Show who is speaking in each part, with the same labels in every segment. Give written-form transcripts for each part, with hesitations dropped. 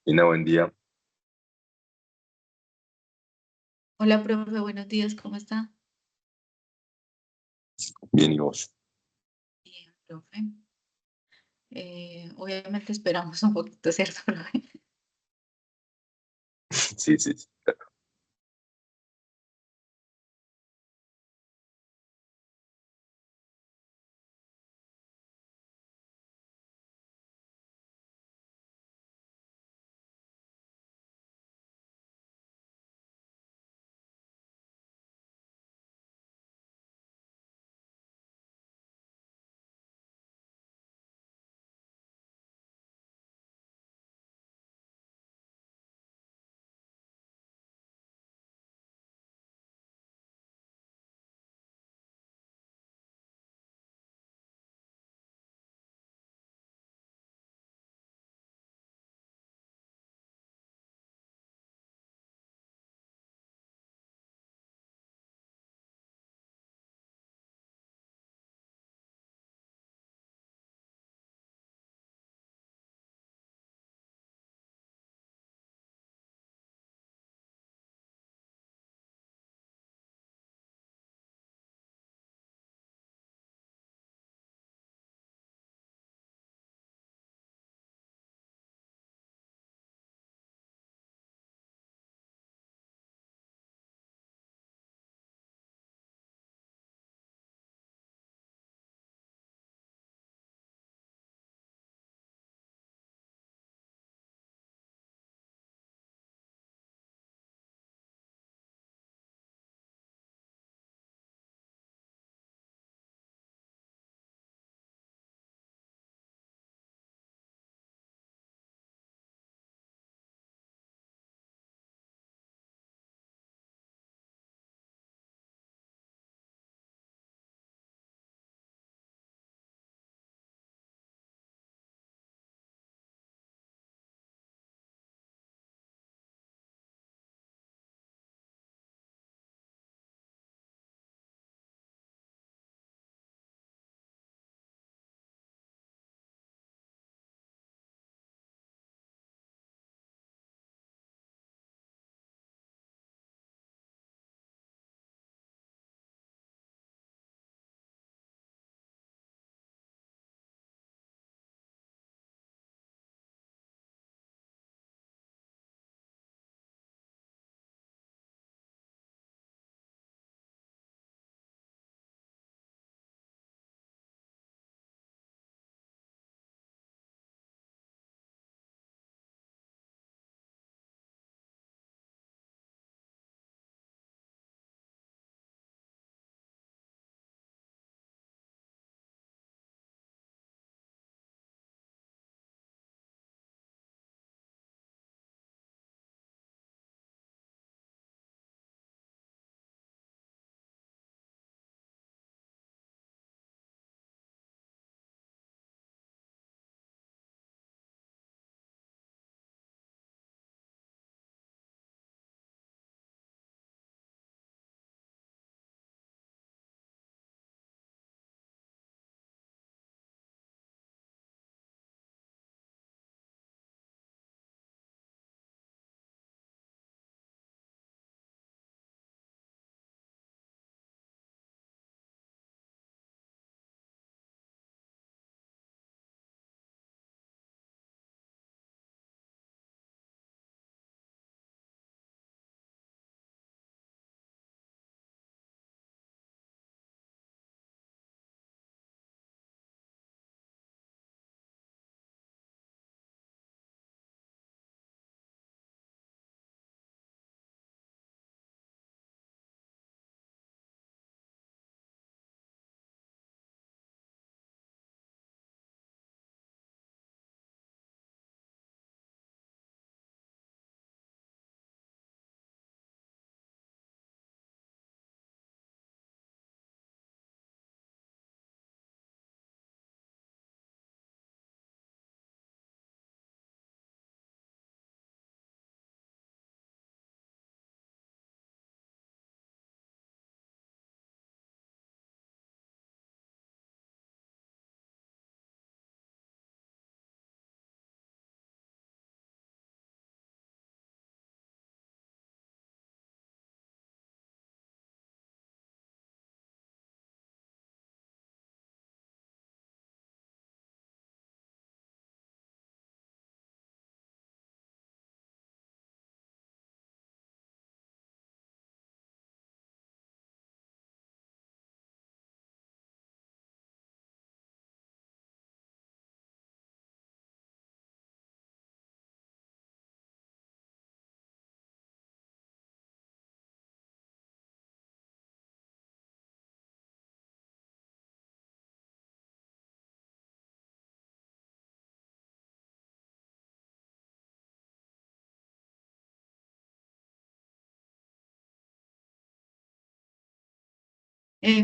Speaker 1: Lina, buen día.
Speaker 2: Hola, profe, buenos días, ¿cómo está?
Speaker 1: Bien, ¿y vos?
Speaker 2: Bien, profe. Obviamente esperamos un poquito, ¿cierto, profe?
Speaker 1: Sí, sí, sí.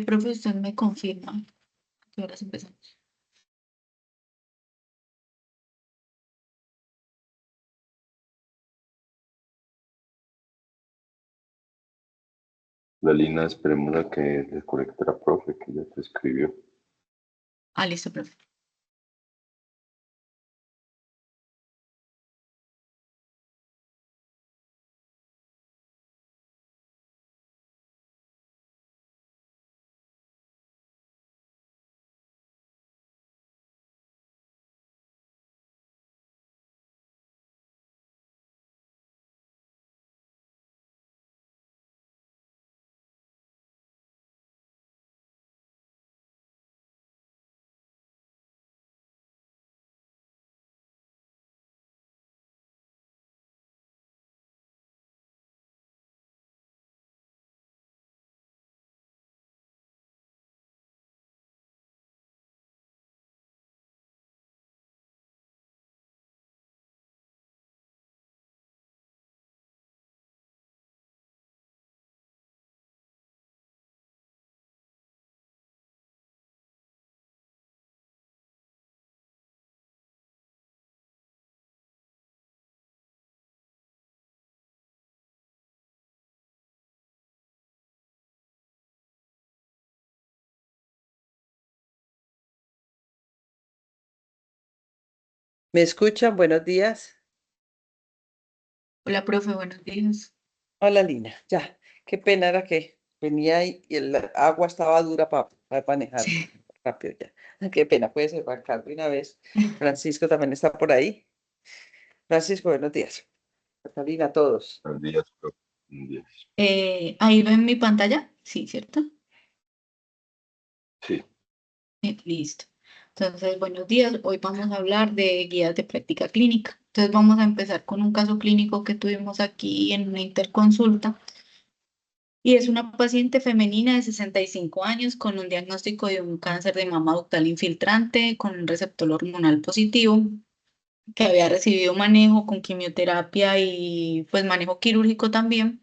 Speaker 2: Profe, usted me confirma. ¿A qué horas empezamos?
Speaker 1: La Lina, esperemos a que le conecte la profe que ya te escribió.
Speaker 2: Ah, listo, profe.
Speaker 3: ¿Me escuchan? Buenos días.
Speaker 2: Hola, profe, buenos días.
Speaker 3: Hola, Lina. Ya, qué pena era que venía y el agua estaba dura para manejar
Speaker 2: Sí.
Speaker 3: rápido ya. Qué pena, puedes arrancar de una vez. Francisco también está por ahí. Francisco, buenos días. Catalina, a todos.
Speaker 1: Buenos días, profe. Buenos días.
Speaker 2: Ahí ven mi pantalla, sí, ¿cierto?
Speaker 1: Sí,
Speaker 2: Listo. Entonces, buenos días. Hoy vamos a hablar de guías de práctica clínica. Entonces, vamos a empezar con un caso clínico que tuvimos aquí en una interconsulta. Y es una paciente femenina de 65 años con un diagnóstico de un cáncer de mama ductal infiltrante con un receptor hormonal positivo, que había recibido manejo con quimioterapia y pues manejo quirúrgico también.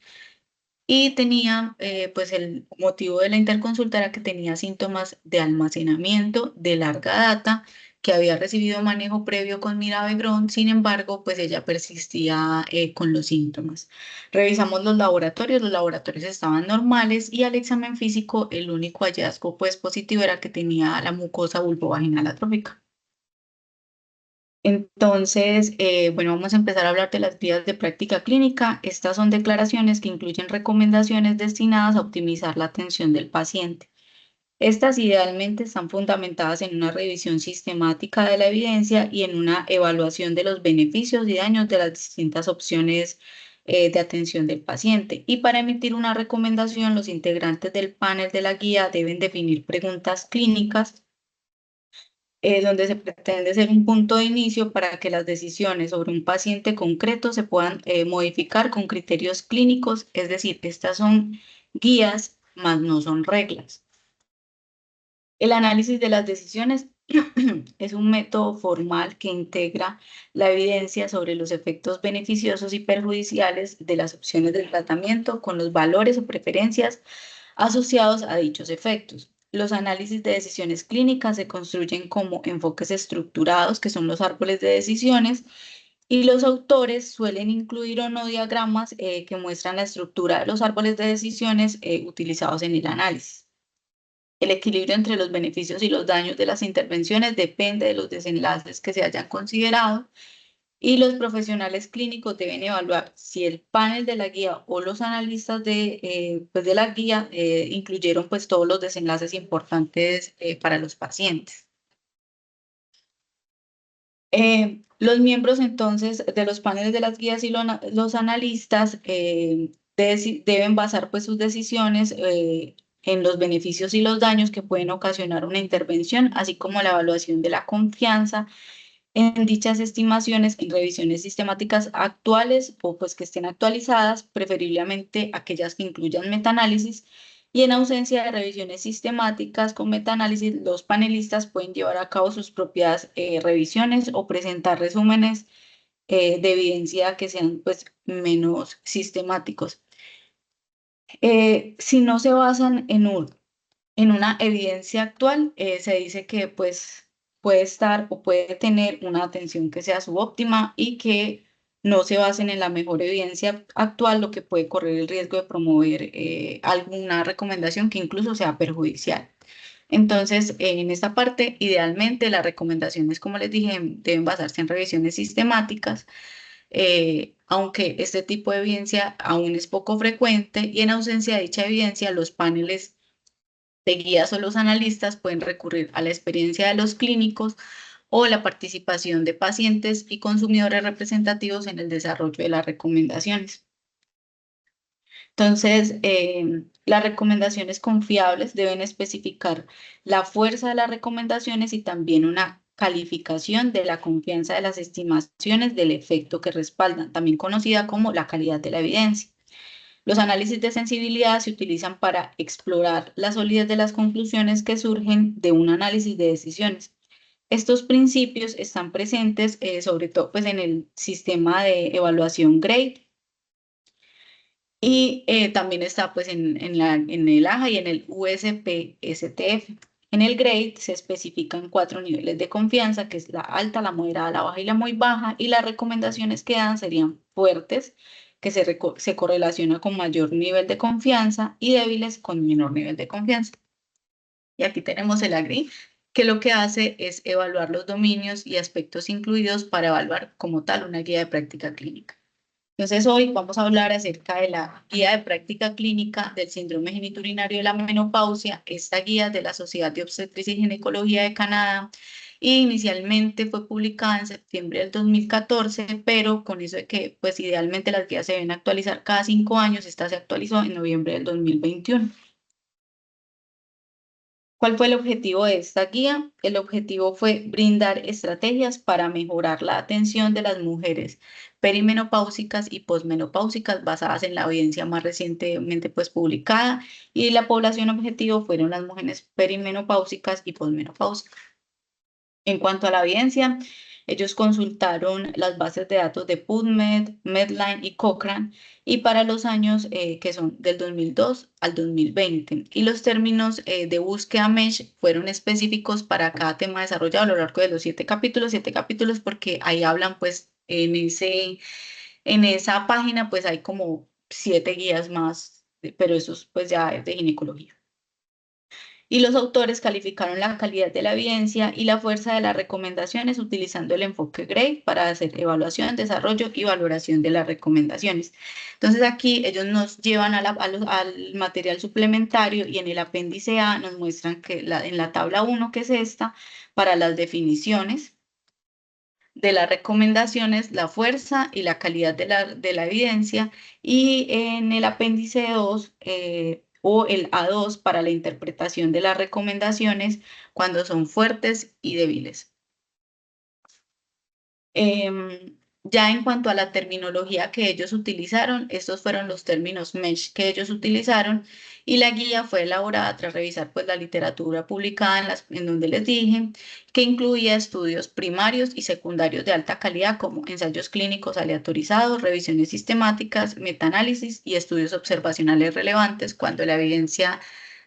Speaker 2: Y tenía, pues el motivo de la interconsulta era que tenía síntomas de almacenamiento de larga data, que había recibido manejo previo con miravibrón. Sin embargo, pues ella persistía con los síntomas. Revisamos los laboratorios estaban normales y al examen físico el único hallazgo pues positivo era que tenía la mucosa vulvovaginal atrófica. Entonces, bueno, vamos a empezar a hablar de las guías de práctica clínica. Estas son declaraciones que incluyen recomendaciones destinadas a optimizar la atención del paciente. Estas idealmente están fundamentadas en una revisión sistemática de la evidencia y en una evaluación de los beneficios y daños de las distintas opciones de atención del paciente. Y para emitir una recomendación, los integrantes del panel de la guía deben definir preguntas clínicas donde se pretende ser un punto de inicio para que las decisiones sobre un paciente concreto se puedan modificar con criterios clínicos, es decir, estas son guías, más no son reglas. El análisis de las decisiones es un método formal que integra la evidencia sobre los efectos beneficiosos y perjudiciales de las opciones de tratamiento con los valores o preferencias asociados a dichos efectos. Los análisis de decisiones clínicas se construyen como enfoques estructurados, que son los árboles de decisiones, y los autores suelen incluir o no diagramas que muestran la estructura de los árboles de decisiones utilizados en el análisis. El equilibrio entre los beneficios y los daños de las intervenciones depende de los desenlaces que se hayan considerado y los profesionales clínicos deben evaluar si el panel de la guía o los analistas pues de la guía incluyeron pues todos los desenlaces importantes para los pacientes. Los miembros entonces de los paneles de las guías y los analistas deben basar pues sus decisiones en los beneficios y los daños que pueden ocasionar una intervención, así como la evaluación de la confianza en dichas estimaciones en revisiones sistemáticas actuales o pues que estén actualizadas, preferiblemente aquellas que incluyan metaanálisis. Y en ausencia de revisiones sistemáticas con metaanálisis, los panelistas pueden llevar a cabo sus propias revisiones o presentar resúmenes de evidencia que sean pues menos sistemáticos. Si no se basan en una evidencia actual se dice que pues puede estar o puede tener una atención que sea subóptima y que no se basen en la mejor evidencia actual, lo que puede correr el riesgo de promover alguna recomendación que incluso sea perjudicial. Entonces, en esta parte, idealmente las recomendaciones, como les dije, deben basarse en revisiones sistemáticas, aunque este tipo de evidencia aún es poco frecuente y en ausencia de dicha evidencia, los paneles de guías o los analistas pueden recurrir a la experiencia de los clínicos o la participación de pacientes y consumidores representativos en el desarrollo de las recomendaciones. Entonces, las recomendaciones confiables deben especificar la fuerza de las recomendaciones y también una calificación de la confianza de las estimaciones del efecto que respaldan, también conocida como la calidad de la evidencia. Los análisis de sensibilidad se utilizan para explorar la solidez de las conclusiones que surgen de un análisis de decisiones. Estos principios están presentes sobre todo pues, en el sistema de evaluación GRADE y también está pues, en el AJA y en el USP-STF. En el GRADE se especifican 4 niveles de confianza, que es la alta, la moderada, la baja y la muy baja, y las recomendaciones que dan serían fuertes, que se correlaciona con mayor nivel de confianza, y débiles con menor nivel de confianza. Y aquí tenemos el AGRI, que lo que hace es evaluar los dominios y aspectos incluidos para evaluar como tal una guía de práctica clínica. Entonces hoy vamos a hablar acerca de la guía de práctica clínica del síndrome geniturinario de la menopausia, esta guía de la Sociedad de Obstetricia y Ginecología de Canadá, y inicialmente fue publicada en septiembre del 2014, pero con eso de que pues idealmente las guías se deben actualizar cada 5 años, esta se actualizó en noviembre del 2021. ¿Cuál fue el objetivo de esta guía? El objetivo fue brindar estrategias para mejorar la atención de las mujeres perimenopáusicas y posmenopáusicas basadas en la evidencia más recientemente pues, publicada, y la población objetivo fueron las mujeres perimenopáusicas y posmenopáusicas. En cuanto a la evidencia, ellos consultaron las bases de datos de PubMed, Medline y Cochrane, y para los años que son del 2002 al 2020. Y los términos de búsqueda MESH fueron específicos para cada tema desarrollado a lo largo de los 7 capítulos, porque ahí hablan, pues, en esa página, pues hay como 7 guías más, pero eso pues ya es de ginecología. Y los autores calificaron la calidad de la evidencia y la fuerza de las recomendaciones utilizando el enfoque GRADE para hacer evaluación, desarrollo y valoración de las recomendaciones. Entonces aquí ellos nos llevan al material suplementario y en el apéndice A nos muestran que en la tabla 1, que es esta, para las definiciones de las recomendaciones, la fuerza y la calidad de la evidencia, y en el apéndice 2 o el A2 para la interpretación de las recomendaciones cuando son fuertes y débiles. Ya en cuanto a la terminología que ellos utilizaron, estos fueron los términos MESH que ellos utilizaron, y la guía fue elaborada tras revisar pues, la literatura publicada en donde les dije, que incluía estudios primarios y secundarios de alta calidad como ensayos clínicos aleatorizados, revisiones sistemáticas, metaanálisis y estudios observacionales relevantes cuando la evidencia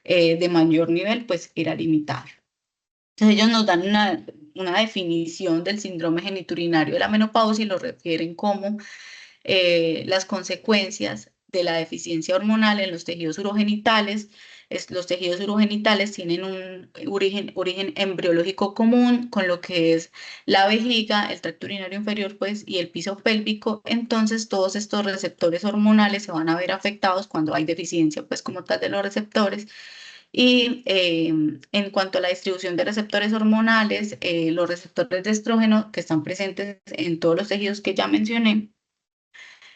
Speaker 2: de mayor nivel pues, era limitada. Entonces ellos nos dan una definición del síndrome geniturinario de la menopausia y lo refieren como las consecuencias de la deficiencia hormonal en los tejidos urogenitales. Los tejidos urogenitales tienen un origen embriológico común con lo que es la vejiga, el tracto urinario inferior pues, y el piso pélvico. Entonces todos estos receptores hormonales se van a ver afectados cuando hay deficiencia pues, como tal de los receptores. Y en cuanto a la distribución de receptores hormonales, los receptores de estrógeno que están presentes en todos los tejidos que ya mencioné,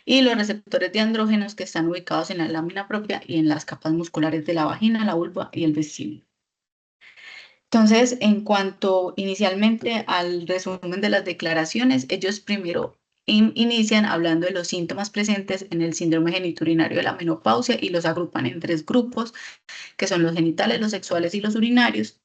Speaker 2: y los receptores de andrógenos que están ubicados en la lámina propia y en las capas musculares de la vagina, la vulva y el vestíbulo. Entonces, en cuanto inicialmente al resumen de las declaraciones, ellos primero inician hablando de los síntomas presentes en el síndrome geniturinario de la menopausia y los agrupan en 3 grupos, que son los genitales, los sexuales y los urinarios.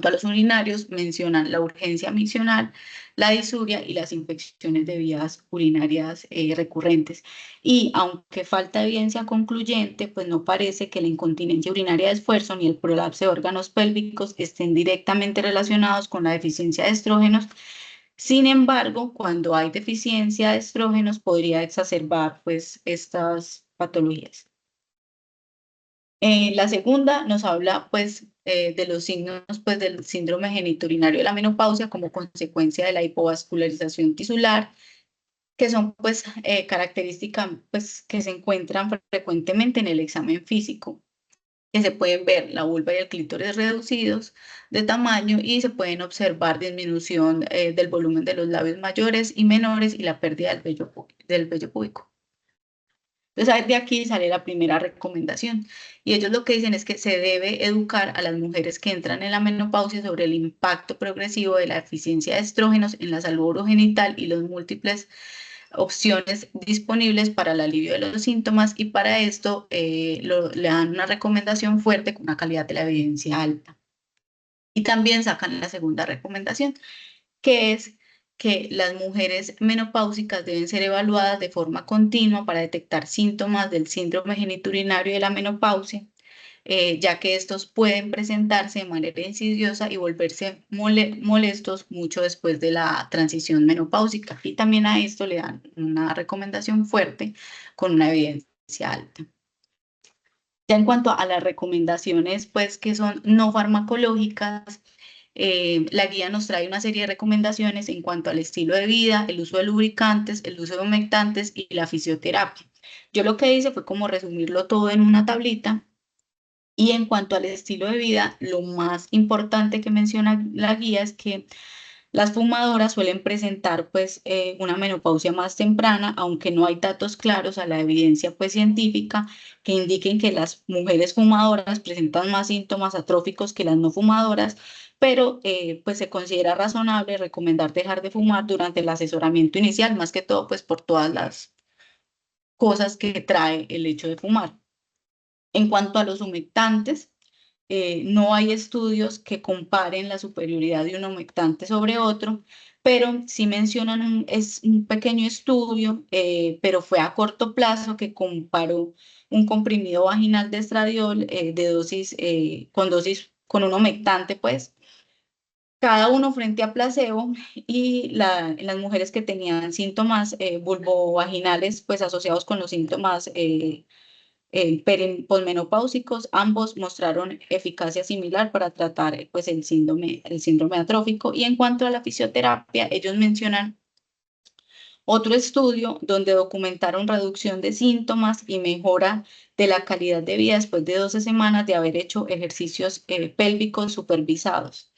Speaker 2: a los urinarios, mencionan la urgencia miccional, la disuria y las infecciones de vías urinarias recurrentes. Y aunque falta evidencia concluyente, pues no parece que la incontinencia urinaria de esfuerzo ni el prolapso de órganos pélvicos estén directamente relacionados con la deficiencia de estrógenos. Sin embargo, cuando hay deficiencia de estrógenos, podría exacerbar pues estas patologías. La segunda nos habla pues de los signos pues del síndrome genitourinario de la menopausia como consecuencia de la hipovascularización tisular, que son pues características pues que se encuentran frecuentemente en el examen físico, que se pueden ver la vulva y el clítoris reducidos de tamaño y se pueden observar disminución del volumen de los labios mayores y menores y la pérdida del vello púbico. Entonces, de aquí sale la primera recomendación. Y ellos lo que dicen es que se debe educar a las mujeres que entran en la menopausia sobre el impacto progresivo de la deficiencia de estrógenos en la salud urogenital y los múltiples opciones disponibles para el alivio de los síntomas. Y para esto le dan una recomendación fuerte con una calidad de la evidencia alta. Y también sacan la segunda recomendación, que es que las mujeres menopáusicas deben ser evaluadas de forma continua para detectar síntomas del síndrome genitourinario de la menopausia, ya que estos pueden presentarse de manera insidiosa y volverse molestos mucho después de la transición menopáusica. Y también a esto le dan una recomendación fuerte con una evidencia alta. Ya en cuanto a las recomendaciones, pues que son no farmacológicas, la guía nos trae una serie de recomendaciones en cuanto al estilo de vida, el uso de lubricantes, el uso de humectantes y la fisioterapia. Yo lo que hice fue como resumirlo todo en una tablita. Y en cuanto al estilo de vida, lo más importante que menciona la guía es que las fumadoras suelen presentar pues una menopausia más temprana, aunque no hay datos claros a la evidencia pues científica que indiquen que las mujeres fumadoras presentan más síntomas atróficos que las no fumadoras, pero pues se considera razonable recomendar dejar de fumar durante el asesoramiento inicial, más que todo pues por todas las cosas que trae el hecho de fumar. En cuanto a los humectantes, no hay estudios que comparen la superioridad de un humectante sobre otro, pero sí mencionan es un pequeño estudio, pero fue a corto plazo que comparó un comprimido vaginal de estradiol de dosis, con un humectante, pues, cada uno frente a placebo y en las mujeres que tenían síntomas vulvovaginales, pues asociados con los síntomas posmenopáusicos, ambos mostraron eficacia similar para tratar pues, el síndrome atrófico. Y en cuanto a la fisioterapia, ellos mencionan otro estudio donde documentaron reducción de síntomas y mejora de la calidad de vida después de 12 semanas de haber hecho ejercicios pélvicos supervisados.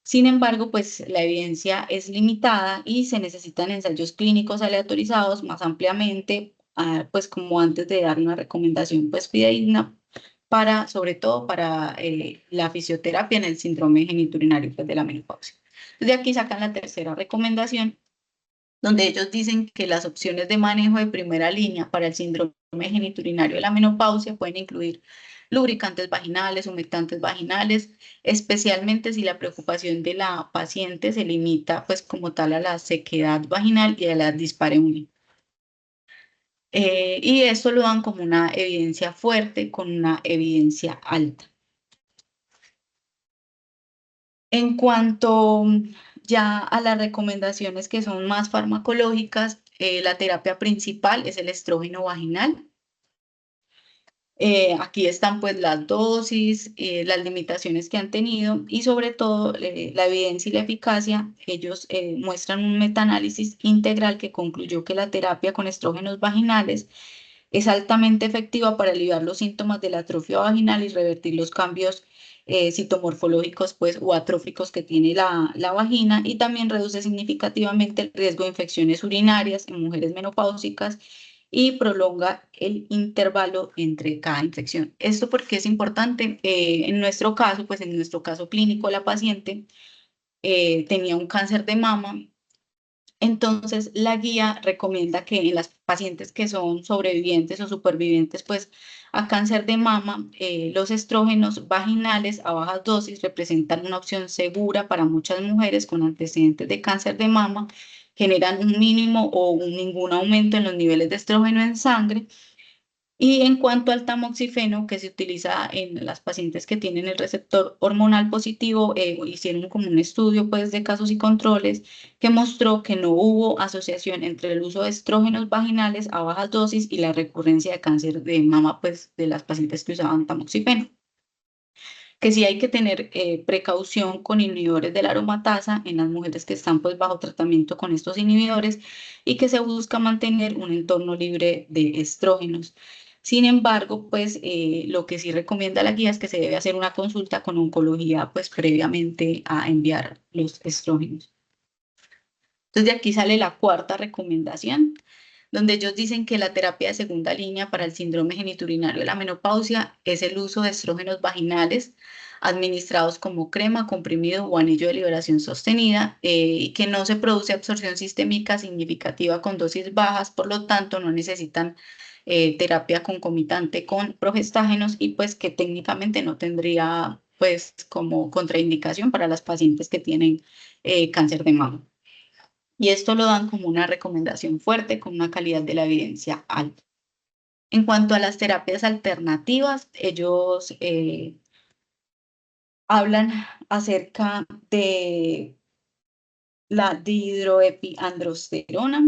Speaker 2: Sin embargo, pues la evidencia es limitada y se necesitan ensayos clínicos aleatorizados más ampliamente, pues como antes de dar una recomendación pues fidedigna sobre todo para la fisioterapia en el síndrome genitourinario pues, de la menopausia. De aquí sacan la tercera recomendación, donde ellos dicen que las opciones de manejo de primera línea para el síndrome genitourinario de la menopausia pueden incluir lubricantes vaginales, humectantes vaginales, especialmente si la preocupación de la paciente se limita pues como tal a la sequedad vaginal y a la dispareunia. Y esto lo dan como una evidencia fuerte con una evidencia alta. En cuanto ya a las recomendaciones que son más farmacológicas, la terapia principal es el estrógeno vaginal. Aquí están pues las dosis, las limitaciones que han tenido y sobre todo la evidencia y la eficacia. Ellos muestran un metaanálisis integral que concluyó que la terapia con estrógenos vaginales es altamente efectiva para aliviar los síntomas de la atrofia vaginal y revertir los cambios citomorfológicos pues, o atróficos que tiene la vagina, y también reduce significativamente el riesgo de infecciones urinarias en mujeres menopáusicas y prolonga el intervalo entre cada infección. Esto porque es importante, en nuestro caso, pues en nuestro caso clínico, la paciente tenía un cáncer de mama Entonces, la guía recomienda que en las pacientes que son sobrevivientes o supervivientes pues, a cáncer de mama, los estrógenos vaginales a bajas dosis representan una opción segura para muchas mujeres con antecedentes de cáncer de mama, generan un mínimo o ningún aumento en los niveles de estrógeno en sangre. Y en cuanto al tamoxifeno, que se utiliza en las pacientes que tienen el receptor hormonal positivo, hicieron como un estudio pues, de casos y controles que mostró que no hubo asociación entre el uso de estrógenos vaginales a bajas dosis y la recurrencia de cáncer de mama pues, de las pacientes que usaban tamoxifeno. Que sí hay que tener precaución con inhibidores de la aromatasa en las mujeres que están pues, bajo tratamiento con estos inhibidores y que se busca mantener un entorno libre de estrógenos. Sin embargo, pues lo que sí recomienda la guía es que se debe hacer una consulta con oncología pues previamente a enviar los estrógenos. Entonces de aquí sale la cuarta recomendación, donde ellos dicen que la terapia de segunda línea para el síndrome geniturinario de la menopausia es el uso de estrógenos vaginales administrados como crema, comprimido o anillo de liberación sostenida, que no se produce absorción sistémica significativa con dosis bajas, por lo tanto no necesitan terapia concomitante con progestágenos y pues que técnicamente no tendría pues como contraindicación para las pacientes que tienen cáncer de mama. Y esto lo dan como una recomendación fuerte con una calidad de la evidencia alta. En cuanto a las terapias alternativas, ellos hablan acerca de la dihidroepiandrosterona,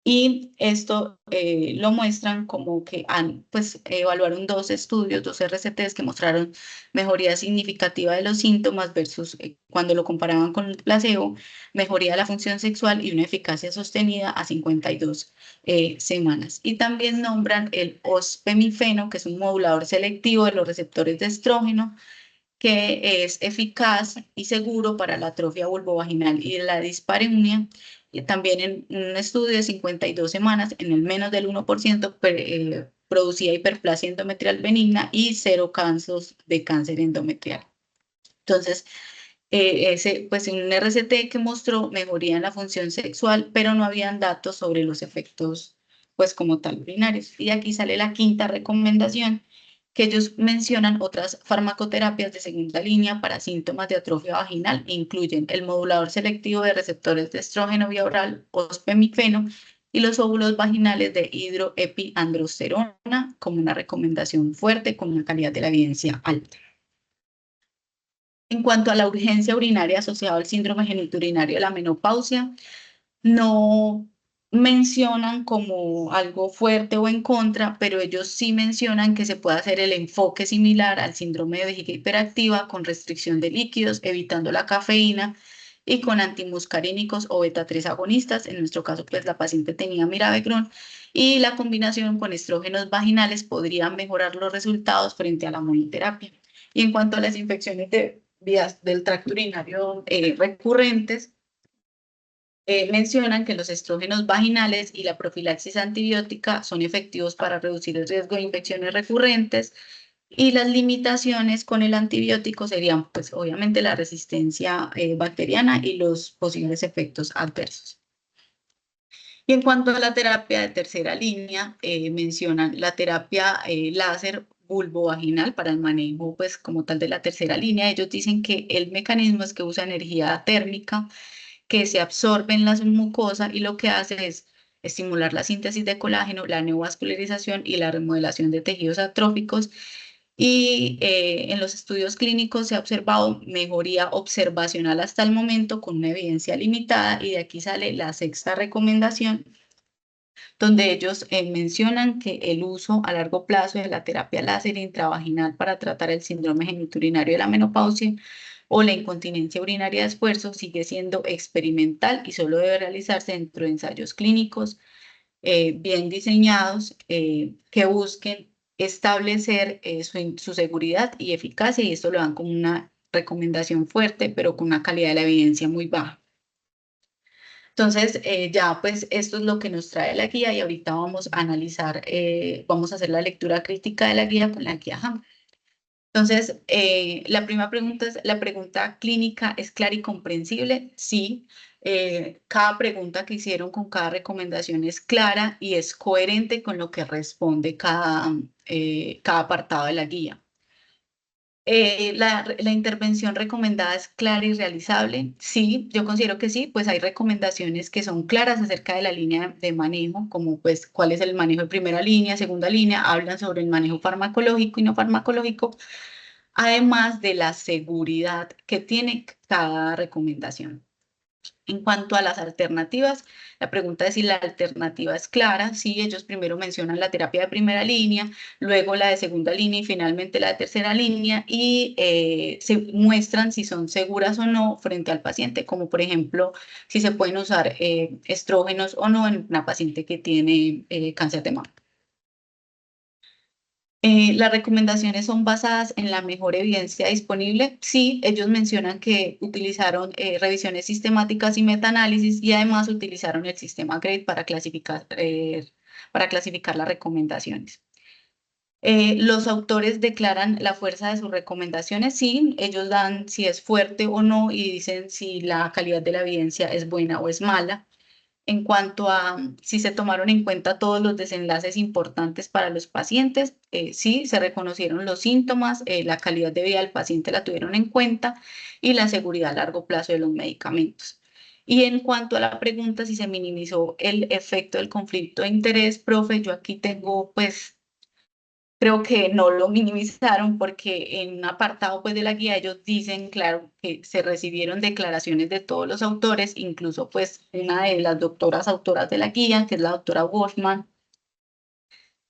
Speaker 2: y esto lo muestran como que pues, evaluaron dos estudios, dos RCTs que mostraron mejoría significativa de los síntomas versus cuando lo comparaban con el placebo, mejoría de la función sexual y una eficacia sostenida a 52 semanas. Y también nombran el ospemifeno, que es un modulador selectivo de los receptores de estrógeno, que es eficaz y seguro para la atrofia vulvovaginal y la dispareunia. Y también en un estudio de 52 semanas, en el menos del 1% producía hiperplasia endometrial benigna y 0 casos de cáncer endometrial. Entonces, pues un RCT que mostró mejoría en la función sexual, pero no habían datos sobre los efectos, pues como tal, urinarios. Y aquí sale la quinta recomendación, que ellos mencionan otras farmacoterapias de segunda línea para síntomas de atrofia vaginal, incluyen el modulador selectivo de receptores de estrógeno vía oral, ospemifeno, y los óvulos vaginales de hidroepiandrosterona como una recomendación fuerte con una calidad de la evidencia alta. En cuanto a la urgencia urinaria asociada al síndrome geniturinario de la menopausia, no mencionan como algo fuerte o en contra, pero ellos sí mencionan que se puede hacer el enfoque similar al síndrome de vejiga hiperactiva con restricción de líquidos, evitando la cafeína y con antimuscarínicos o beta-3 agonistas. En nuestro caso, pues la paciente tenía mirabegrón y la combinación con estrógenos vaginales podría mejorar los resultados frente a la monoterapia. Y en cuanto a las infecciones de vías del tracto urinario recurrentes, mencionan que los estrógenos vaginales y la profilaxis antibiótica son efectivos para reducir el riesgo de infecciones recurrentes, y las limitaciones con el antibiótico serían, pues, obviamente la resistencia bacteriana y los posibles efectos adversos. Y en cuanto a la terapia de tercera línea, mencionan la terapia láser vulvovaginal para el manejo, pues, como tal de la tercera línea. Ellos dicen que el mecanismo es que usa energía térmica que se absorbe en la mucosa y lo que hace es estimular la síntesis de colágeno, la neovascularización y la remodelación de tejidos atróficos. Y en los estudios clínicos se ha observado mejoría observacional hasta el momento con una evidencia limitada, y de aquí sale la sexta recomendación, donde ellos mencionan que el uso a largo plazo de la terapia láser intravaginal para tratar el síndrome geniturinario de la menopausia o la incontinencia urinaria de esfuerzo sigue siendo experimental y solo debe realizarse dentro de ensayos clínicos bien diseñados que busquen establecer su seguridad y eficacia, y esto lo dan como una recomendación fuerte, pero con una calidad de la evidencia muy baja. Entonces, ya pues esto es lo que nos trae la guía, y ahorita vamos a analizar, vamos a hacer la lectura crítica de la guía con la guía HAM. Entonces, la primera pregunta es, ¿la pregunta clínica es clara y comprensible? Sí. Cada pregunta que hicieron con cada recomendación es clara y es coherente con lo que responde cada apartado de la guía. La intervención recomendada es clara y realizable. Sí, yo considero que sí, pues hay recomendaciones que son claras acerca de la línea de manejo, como pues cuál es el manejo de primera línea, segunda línea, hablan sobre el manejo farmacológico y no farmacológico, además de la seguridad que tiene cada recomendación. En cuanto a las alternativas, la pregunta es si la alternativa es clara. Sí, ellos primero mencionan la terapia de primera línea, luego la de segunda línea y finalmente la de tercera línea y se muestran si son seguras o no frente al paciente, como por ejemplo si se pueden usar estrógenos o no en una paciente que tiene cáncer de mama. Las recomendaciones son basadas en la mejor evidencia disponible. Sí, ellos mencionan que utilizaron revisiones sistemáticas y metaanálisis y además utilizaron el sistema GRADE para clasificar las recomendaciones. Los autores declaran la fuerza de sus recomendaciones. Sí, ellos dan si es fuerte o no y dicen si la calidad de la evidencia es buena o es mala. En cuanto a si se tomaron en cuenta todos los desenlaces importantes para los pacientes, sí, se reconocieron los síntomas, la calidad de vida del paciente la tuvieron en cuenta y la seguridad a largo plazo de los medicamentos. Y en cuanto a la pregunta si se minimizó el efecto del conflicto de interés, profe, yo aquí tengo pues creo que no lo minimizaron porque en un apartado pues, de la guía ellos dicen, claro, que se recibieron declaraciones de todos los autores, incluso pues una de las doctoras autoras de la guía, que es la doctora Wolfman,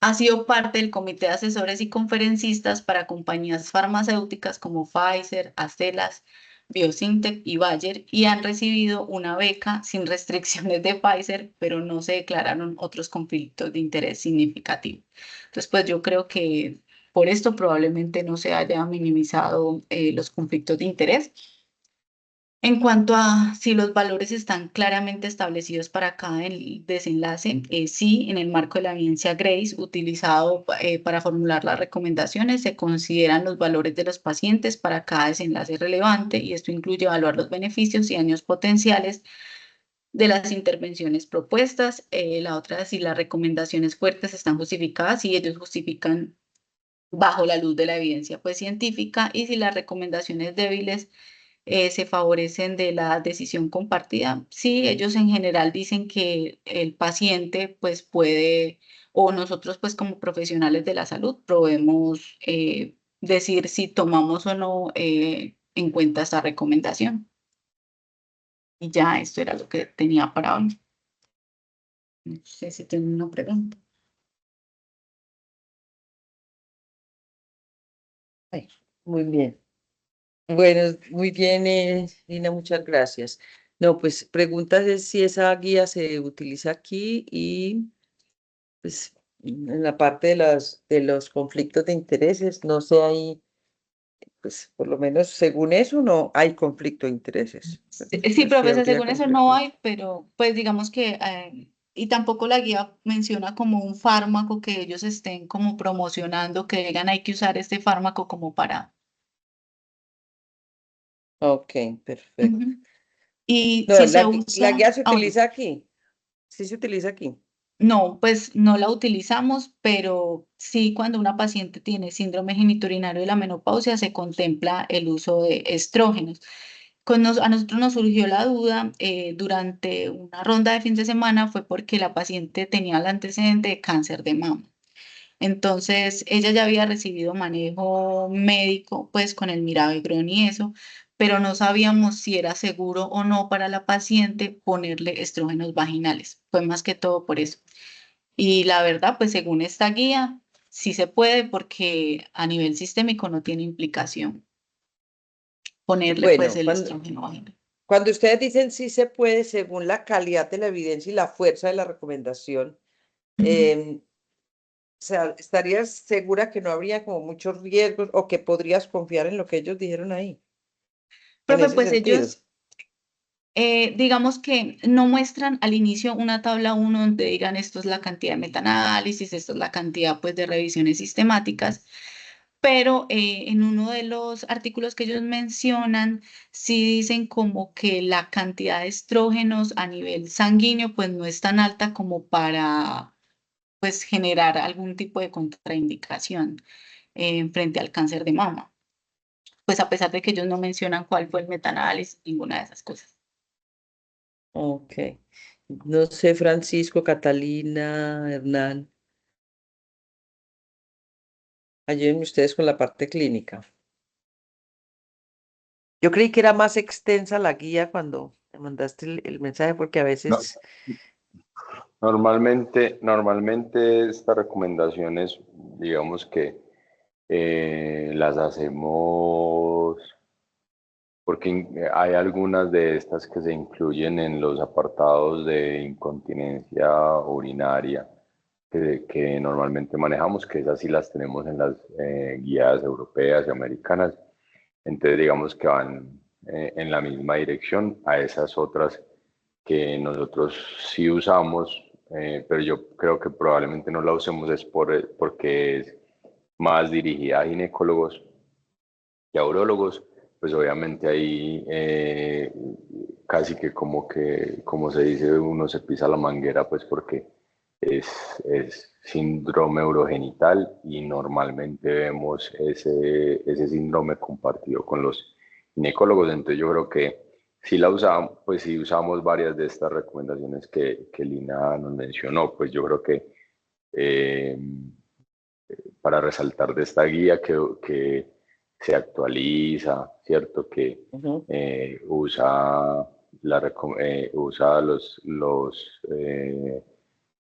Speaker 2: ha sido parte del comité de asesores y conferencistas para compañías farmacéuticas como Pfizer, Astellas, BioNTech y Bayer y han recibido una beca sin restricciones de Pfizer, pero no se declararon otros conflictos de interés significativos. Entonces, pues yo creo que por esto probablemente no se haya minimizado los conflictos de interés. En cuanto a si los valores están claramente establecidos para cada desenlace, sí, en el marco de la evidencia GRACE utilizado para formular las recomendaciones, se consideran los valores de los pacientes para cada desenlace relevante y esto incluye evaluar los beneficios y daños potenciales de las intervenciones propuestas. La otra, si las recomendaciones fuertes están justificadas, si ellos justifican bajo la luz de la evidencia pues, científica y si las recomendaciones débiles se favorecen de la decisión compartida. Sí, ellos en general dicen que el paciente pues puede, o nosotros pues como profesionales de la salud, podemos decir si tomamos o no en cuenta esta recomendación. Y ya esto era lo que tenía para hoy. No sé si tienen una pregunta.
Speaker 3: Ay, muy bien. Bueno, muy bien, Lina, muchas gracias. No, pues preguntas es si esa guía se utiliza aquí y pues en la parte de los conflictos de intereses, no sé ahí, pues por lo menos según eso no hay conflicto de intereses.
Speaker 2: Sí,
Speaker 3: Pues sí
Speaker 2: profesor,
Speaker 3: habría
Speaker 2: según eso no
Speaker 3: conflicto.
Speaker 2: hay, pero pues digamos que, y tampoco la guía menciona como un fármaco que ellos estén como promocionando, que digan hay que usar este fármaco como para.
Speaker 3: Ok, perfecto.
Speaker 2: Ujú. Y
Speaker 3: No,
Speaker 2: si se
Speaker 3: la
Speaker 2: usa,
Speaker 3: guía se
Speaker 2: bueno,
Speaker 3: utiliza aquí. Sí se utiliza aquí.
Speaker 2: no, pues no la utilizamos, pero sí cuando una paciente tiene síndrome genitourinario de la menopausia se contempla el uso de estrógenos. A nosotros nos surgió la duda durante una ronda de fin de semana fue porque la paciente tenía el antecedente de cáncer de mama. Entonces, ella ya había recibido manejo médico, pues con el Miravigrón y eso, pero no sabíamos si era seguro o no para la paciente ponerle estrógenos vaginales. Fue más que todo por eso. Y la verdad, pues según esta guía, sí se puede porque a nivel sistémico no tiene implicación ponerle pues
Speaker 3: Bueno,
Speaker 2: el estrógeno vaginal.
Speaker 3: cuando ustedes dicen sí se puede, según la calidad de la evidencia y la fuerza de la recomendación, o sea, ¿estarías segura que no habría como muchos riesgos o que podrías confiar en lo que ellos dijeron ahí? En
Speaker 2: Profe,
Speaker 3: ese
Speaker 2: pues
Speaker 3: sentido.
Speaker 2: ellos, digamos que no muestran al inicio una tabla 1 donde digan esto es la cantidad de metaanálisis, esto es la cantidad pues de revisiones sistemáticas, pero en uno de los artículos que ellos mencionan, sí dicen como que la cantidad de estrógenos a nivel sanguíneo pues no es tan alta como para pues generar algún tipo de contraindicación frente al cáncer de mama. Pues a pesar de que ellos no mencionan cuál fue el metaanálisis, ninguna de esas cosas.
Speaker 3: Ok. No sé, Francisco, Catalina, Hernán. Ayúdenme ustedes con la parte clínica. Yo creí que era más extensa la guía cuando me mandaste el mensaje, porque a
Speaker 1: No,
Speaker 3: veces...
Speaker 1: normalmente estas recomendaciones, digamos que las hacemos porque hay algunas de estas que se incluyen en los apartados de incontinencia urinaria que normalmente manejamos, que esas sí las tenemos en las guías europeas y americanas. Entonces digamos que van en la misma dirección a esas otras que nosotros sí usamos, pero yo creo que probablemente no la usemos es porque es más dirigida a ginecólogos y a urólogos. Pues obviamente ahí casi que como se dice, uno se pisa la manguera, pues porque es síndrome urogenital y normalmente vemos ese síndrome compartido con los ginecólogos. Entonces yo creo que si la usamos, pues si usamos varias de estas recomendaciones que Lina nos mencionó, pues yo creo que eh, para resaltar de esta guía que se actualiza, ¿cierto? Que
Speaker 3: Ujú,
Speaker 1: usa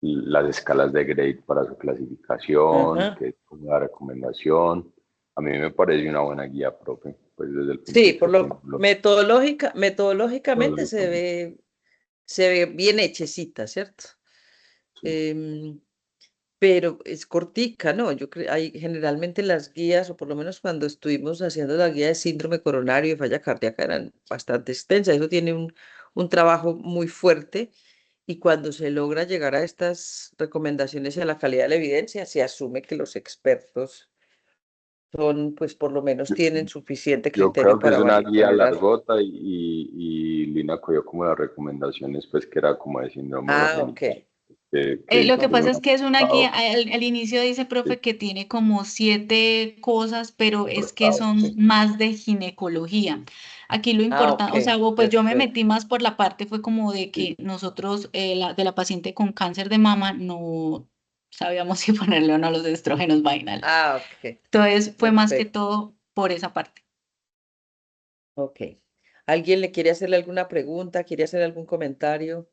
Speaker 1: las escalas de grade para su clasificación,
Speaker 3: ajá.
Speaker 1: que es como una recomendación. A mí me parece una buena guía, profe, pues desde el punto de
Speaker 3: Sí,
Speaker 1: vista
Speaker 3: metodológicamente
Speaker 1: tecnológico.
Speaker 3: se ve bien hechecita, ¿cierto?
Speaker 1: Sí.
Speaker 3: Em, pero es cortica, ¿no? Yo creo, hay generalmente las guías, o por lo menos cuando estuvimos haciendo la guía de síndrome coronario y falla cardíaca, eran bastante extensas. Eso tiene un trabajo muy fuerte y cuando se logra llegar a estas recomendaciones y a la calidad de la evidencia, se asume que los expertos son, pues por lo menos
Speaker 1: Yo,
Speaker 3: tienen suficiente
Speaker 1: yo
Speaker 3: criterio
Speaker 1: creo que es
Speaker 3: para
Speaker 1: una guía
Speaker 3: valorar.
Speaker 1: largota y Lina cogió como las recomendaciones, pues que era como de síndrome
Speaker 3: Ah, ok,
Speaker 1: urogenital, que
Speaker 2: Lo
Speaker 1: dice
Speaker 2: que
Speaker 1: que es
Speaker 2: pasa
Speaker 1: un
Speaker 2: es que es una guía,
Speaker 1: apartado,
Speaker 2: al inicio dice,
Speaker 1: sí,
Speaker 2: profe, que tiene como 7 cosas, pero es que
Speaker 1: apartado,
Speaker 2: son
Speaker 1: sí.
Speaker 2: más de ginecología. Aquí lo
Speaker 3: ah,
Speaker 2: importante, o sea,
Speaker 3: ok,
Speaker 2: pues yo me
Speaker 3: perfecto.
Speaker 2: metí más por la parte, fue como de
Speaker 1: Sí.
Speaker 2: que nosotros, de la paciente con cáncer de mama, no sabíamos si ponerle o no los estrógenos vaginales.
Speaker 3: Ah, ok,
Speaker 2: Entonces, fue más que
Speaker 3: perfecto.
Speaker 2: todo por esa parte.
Speaker 3: Ok. ¿Alguien le quiere hacerle alguna pregunta? ¿Quiere hacer algún comentario?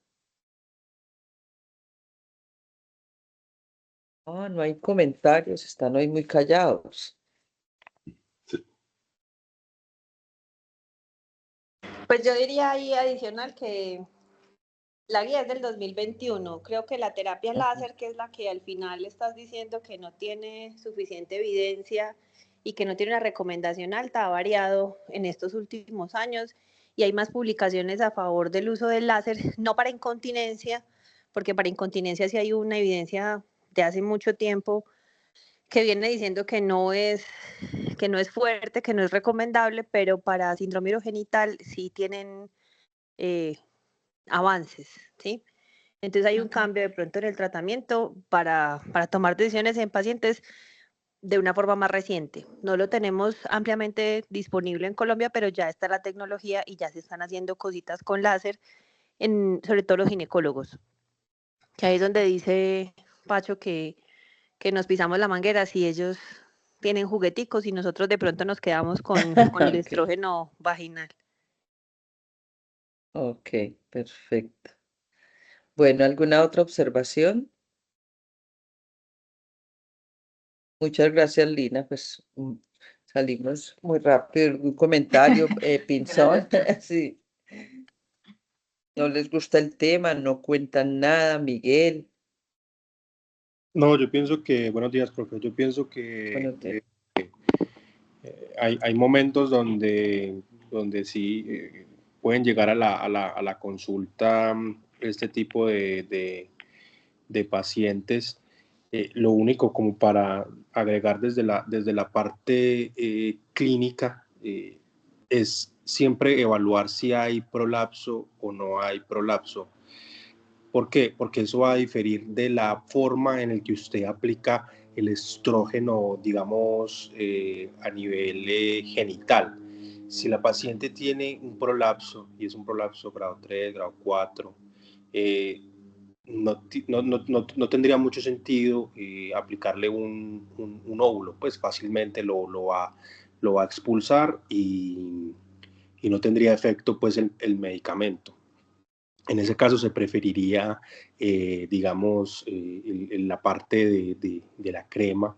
Speaker 3: Ah, no hay comentarios, están hoy muy callados.
Speaker 1: Sí.
Speaker 4: Pues yo diría ahí adicional que la guía es del 2021. Creo que la terapia
Speaker 3: Ujú.
Speaker 4: láser, que es la que al final estás diciendo que no tiene suficiente evidencia y que no tiene una recomendación alta, ha variado en estos últimos años y hay más publicaciones a favor del uso del láser, no para incontinencia, porque para incontinencia sí hay una evidencia de hace mucho tiempo que viene diciendo que no es fuerte, que no es recomendable, pero para síndrome urogenital sí tienen eh, avances, ¿sí? Entonces hay un cambio de pronto en el tratamiento para tomar decisiones en pacientes de una forma más reciente. No lo tenemos ampliamente disponible en Colombia, pero ya está la tecnología y ya se están haciendo cositas con láser, sobre todo los ginecólogos, que ahí es donde dice Pacho que nos pisamos la manguera si ellos tienen jugueticos y nosotros de pronto nos quedamos con el
Speaker 3: Ok,
Speaker 4: estrógeno vaginal.
Speaker 3: ok, perfecto. Bueno, ¿alguna otra observación? Muchas gracias, Lina. Pues salimos muy rápido. Un comentario, Pinzón. Sí, no les gusta el tema, no cuentan nada, Miguel.
Speaker 5: No, yo pienso que, buenos días, profe, yo pienso que
Speaker 3: Buenos días.
Speaker 5: hay momentos donde sí pueden llegar a la consulta este tipo de pacientes Lo único como para agregar desde la parte clínica es siempre evaluar si hay prolapso o no hay prolapso. ¿Por qué? Porque eso va a diferir de la forma en la que usted aplica el estrógeno, digamos, a nivel genital. Si la paciente tiene un prolapso, y es un prolapso grado 3, grado 4, eh, no tendría mucho sentido aplicarle un óvulo, pues fácilmente lo va a expulsar y no tendría efecto pues el medicamento. En ese caso se preferiría, digamos, la parte de la crema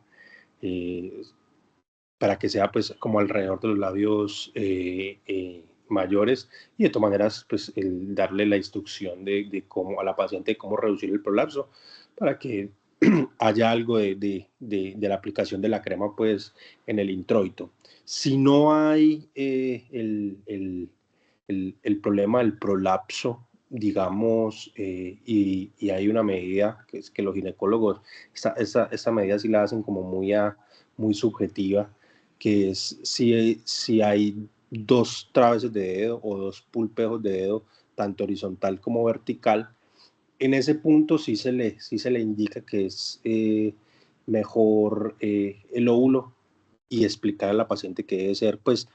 Speaker 5: eh, para que sea pues como alrededor de los labios mayores y de todas maneras pues el darle la instrucción de cómo a la paciente de cómo reducir el prolapso para que haya algo de la aplicación de la crema pues en el introito. Si no hay el problema del prolapso, digamos, y hay una medida que es que los ginecólogos, esa medida sí la hacen como muy subjetiva, que es si hay dos traveses de dedo o dos pulpejos de dedo, tanto horizontal como vertical. En ese punto sí se le indica que es mejor el óvulo y explicar a la paciente que debe ser, pues,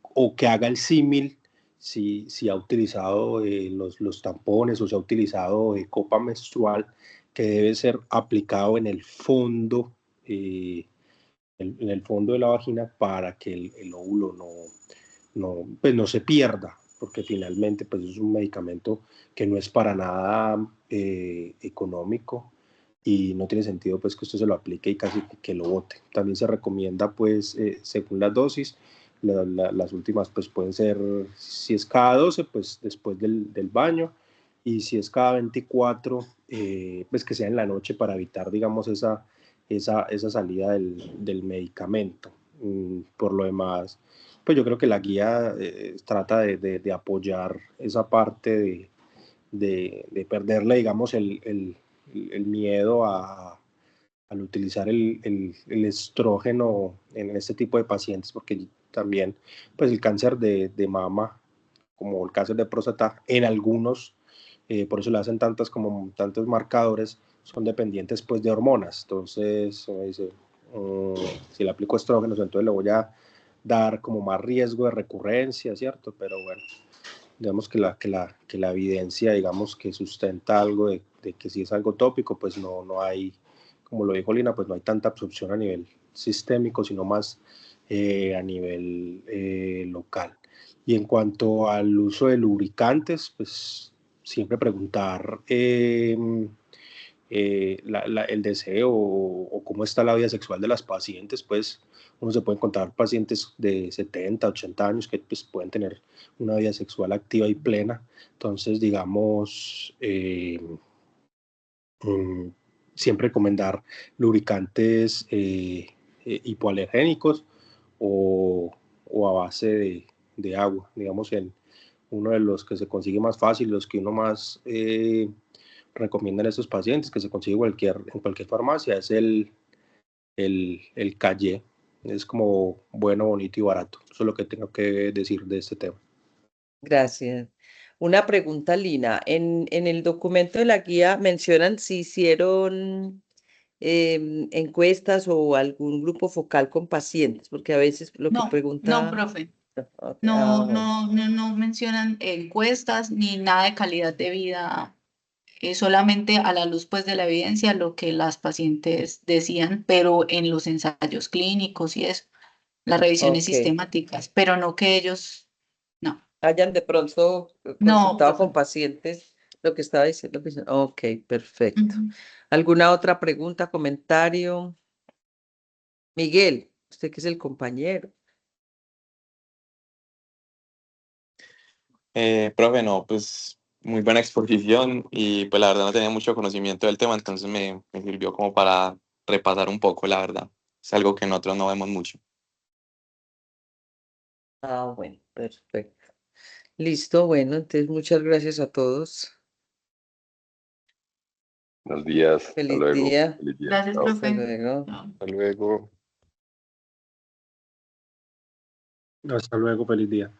Speaker 5: o que haga el símil si ha utilizado los tampones o si ha utilizado copa menstrual, que debe ser aplicado en el fondo, en el fondo de la vagina para que el óvulo pues no se pierda, porque finalmente pues es un medicamento que no es para nada económico y no tiene sentido pues que usted se lo aplique y casi que lo bote. También se recomienda pues según las dosis, las últimas pues pueden ser, si es cada 12 pues después del baño y si es cada 24 pues que sea en la noche para evitar digamos esa salida del medicamento. Por lo demás, pues yo creo que la guía trata de apoyar esa parte de perderle, digamos, el miedo al utilizar el estrógeno en este tipo de pacientes, porque también, pues el cáncer de mama, como el cáncer de próstata, en algunos, por eso le hacen tantos marcadores, son dependientes pues de hormonas. Entonces, uno dice, si le aplico estrógenos, entonces le voy a dar como más riesgo de recurrencia, ¿cierto? Pero bueno, digamos que la evidencia, digamos, que sustenta algo de que si es algo tópico, pues no hay, como lo dijo Lina, pues no hay tanta absorción a nivel sistémico, sino más a nivel local. Y en cuanto al uso de lubricantes, pues siempre preguntar el deseo o cómo está la vida sexual de las pacientes, pues uno se puede encontrar pacientes de 70, 80 años que pues, pueden tener una vida sexual activa y plena. Entonces, digamos, siempre recomendar lubricantes hipoalergénicos o a base de agua. Digamos, uno de los que se consigue más fácil, los que uno más recomiendan a estos pacientes, que se consigue en cualquier farmacia, es el Calle. Es como bueno, bonito y barato. Eso es lo que tengo que decir de este tema.
Speaker 3: Gracias. Una pregunta, Lina. En el documento de la guía mencionan si hicieron encuestas o algún grupo focal con pacientes, porque a veces lo que
Speaker 2: No,
Speaker 3: pregunta...
Speaker 2: profe.
Speaker 3: Ah,
Speaker 2: No,
Speaker 3: bueno.
Speaker 2: no mencionan encuestas ni nada de calidad de vida, solamente a la luz pues de la evidencia lo que las pacientes decían, pero en los ensayos clínicos y eso, las revisiones
Speaker 3: Ok.
Speaker 2: sistemáticas, pero no que ellos, no,
Speaker 3: Hayan de pronto
Speaker 2: no,
Speaker 3: consultado
Speaker 2: profe.
Speaker 3: con pacientes lo que estaba diciendo. Ok, perfecto.
Speaker 2: Ujú.
Speaker 3: ¿Alguna otra pregunta, comentario? Miguel, usted que es el compañero.
Speaker 6: Profe, no, pues muy buena exposición y pues la verdad no tenía mucho conocimiento del tema, entonces me sirvió como para repasar un poco, la verdad. Es algo que nosotros no vemos mucho.
Speaker 3: Ah, bueno, perfecto. Listo, bueno, entonces muchas gracias a todos.
Speaker 1: Buenos días. Hasta
Speaker 3: Feliz
Speaker 1: luego.
Speaker 3: día.
Speaker 1: Feliz día.
Speaker 2: Gracias,
Speaker 1: Chao.
Speaker 3: Hasta
Speaker 2: profe.
Speaker 3: luego.
Speaker 2: Chao.
Speaker 6: Hasta luego.
Speaker 5: Hasta luego, feliz día.